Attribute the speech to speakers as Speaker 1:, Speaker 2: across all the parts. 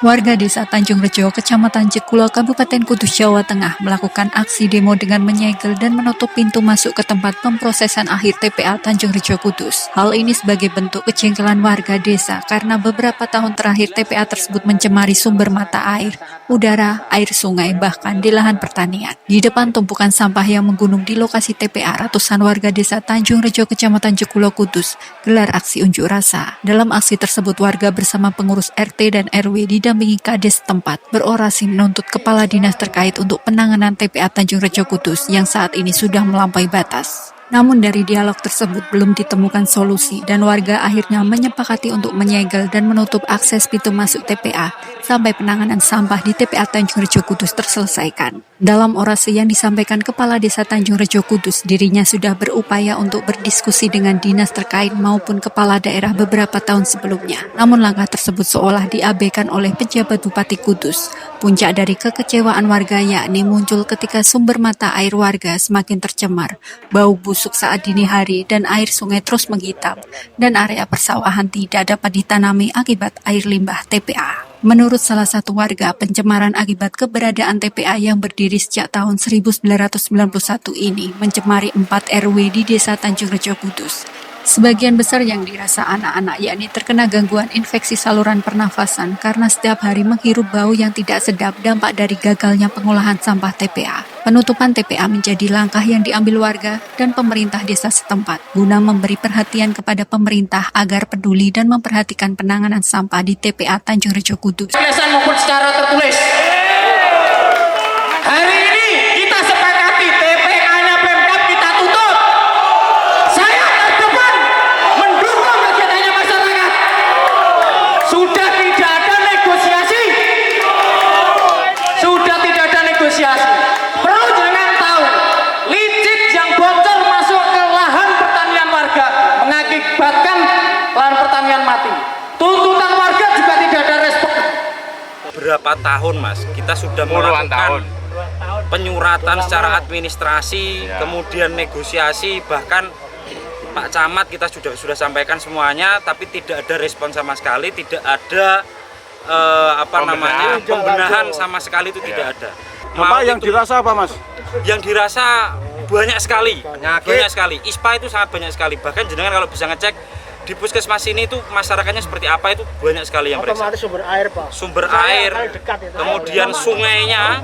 Speaker 1: Warga Desa Tanjung Rejo, Kecamatan Jekulo, Kabupaten Kudus, Jawa Tengah melakukan aksi demo dengan menyegel dan menutup pintu masuk ke tempat pemprosesan akhir TPA Tanjung Rejo Kudus. Hal ini sebagai bentuk kejengkelan warga desa karena beberapa tahun terakhir TPA tersebut mencemari sumber mata air, udara, air sungai, bahkan di lahan pertanian. Di depan tumpukan sampah yang menggunung di lokasi TPA, ratusan warga Desa Tanjung Rejo, Kecamatan Jekulo, Kudus gelar aksi unjuk rasa. Dalam aksi tersebut, warga bersama pengurus RT dan RW didampingi Kades setempat berorasi menuntut kepala dinas terkait untuk penanganan TPA Tanjung Rejo Kudus yang saat ini sudah melampaui batas. Namun dari dialog tersebut belum ditemukan solusi dan warga akhirnya menyepakati untuk menyegel dan menutup akses pintu masuk TPA sampai penanganan sampah di TPA Tanjung Rejo Kudus terselesaikan. Dalam orasi yang disampaikan Kepala Desa Tanjung Rejo Kudus, dirinya sudah berupaya untuk berdiskusi dengan dinas terkait maupun kepala daerah beberapa tahun sebelumnya. Namun langkah tersebut seolah diabaikan oleh pejabat Bupati Kudus. Puncak dari kekecewaan warga yakni muncul ketika sumber mata air warga semakin tercemar, bau busuk saat dini hari dan air sungai terus menghitam dan area persawahan tidak dapat ditanami akibat air limbah TPA. Menurut salah satu warga, pencemaran akibat keberadaan TPA yang berdiri sejak tahun 1991 ini mencemari 4 RW di Desa Tanjung Rejo Kudus. Sebagian besar yang dirasa anak-anak yakni terkena gangguan infeksi saluran pernafasan karena setiap hari menghirup bau yang tidak sedap dampak dari gagalnya pengolahan sampah TPA. Penutupan TPA menjadi langkah yang diambil warga dan pemerintah desa setempat guna memberi perhatian kepada pemerintah agar peduli dan memperhatikan penanganan sampah di TPA Tanjung Rejo Kudus.
Speaker 2: Tulisan maupun secara tertulis. Hari ini kita sepakati TPA-nya Pemkab kita tutup. Saya terdepan mendukung kegiatannya masyarakat. Sudah tidak ada negosiasi. Sudah tidak ada negosiasi. Perlu jangan tahu, licin yang bocor masuk ke lahan pertanian warga mengakibatkan lahan pertanian mati. Tuntutan warga juga tidak ada respon.
Speaker 3: Berapa tahun Mas, kita sudah melakukan penyuratan secara administrasi, kemudian negosiasi, bahkan Pak Camat kita sudah sampaikan semuanya, tapi tidak ada respon sama sekali, tidak ada pembenahan sama sekali itu tidak ada.
Speaker 4: Bapak yang dirasa apa Mas?
Speaker 3: Yang dirasa banyak sekali, banyak sekali. ISPA itu sangat banyak sekali. Bahkan jenengan kalau bisa ngecek di puskesmas ini itu masyarakatnya seperti apa itu banyak sekali yang periksa.
Speaker 5: Sumber air Pak.
Speaker 3: Sumber air, kemudian sungainya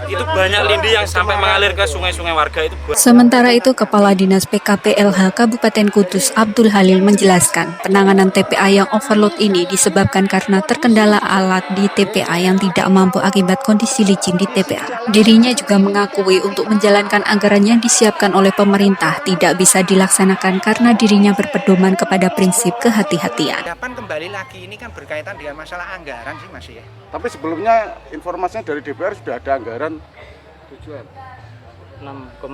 Speaker 3: itu banyak lindi yang sampai mengalir ke sungai-sungai warga itu.
Speaker 1: Sementara itu, Kepala Dinas PKPLH Kabupaten Kudus Abdul Halil menjelaskan penanganan TPA yang overload ini disebabkan karena terkendala alat di TPA yang tidak mampu akibat kondisi licin di TPA. Dirinya juga mengakui untuk menjalankan anggaran yang disiapkan oleh pemerintah tidak bisa dilaksanakan karena dirinya berpedoman kepada prinsip kehati-hatian.
Speaker 5: Hadapan kembali lagi ini kan berkaitan dengan masalah anggaran sih Mas ya.
Speaker 4: Tapi sebelumnya informasinya dari DPR sudah ada anggaran tujuan
Speaker 6: 6,6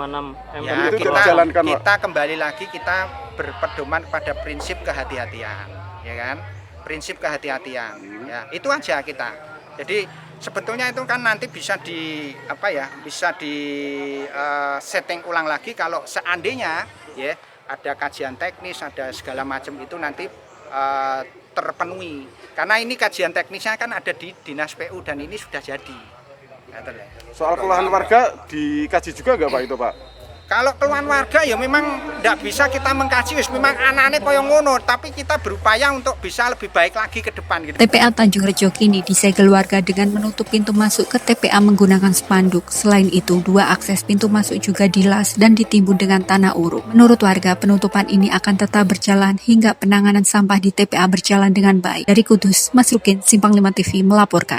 Speaker 6: M.
Speaker 5: Ya,
Speaker 4: itu dijalankan, Pak.
Speaker 5: kita kembali lagi kita berpedoman pada prinsip kehati-hatian, ya kan? Prinsip kehati-hatian. Ya, itu aja kita. Jadi sebetulnya itu kan nanti bisa setting ulang lagi kalau seandainya ya ada kajian teknis, ada segala macam itu nanti terpenuhi. Karena ini kajian teknisnya kan ada di Dinas PU dan ini sudah jadi.
Speaker 4: Soal keluhan warga dikaji juga nggak Pak itu Pak?
Speaker 5: Kalau keluhan warga ya memang tidak bisa kita mengkaji, memang anak-anak koyo ngono, tapi kita berupaya untuk bisa lebih baik lagi ke depan. Gitu.
Speaker 1: TPA Tanjung Rejo kini disegel warga dengan menutup pintu masuk ke TPA menggunakan spanduk. Selain itu, 2 akses pintu masuk juga dilas dan ditimbun dengan tanah uruk. Menurut warga, penutupan ini akan tetap berjalan hingga penanganan sampah di TPA berjalan dengan baik. Dari Kudus, Mas Rukin, Simpang 5 TV melaporkan.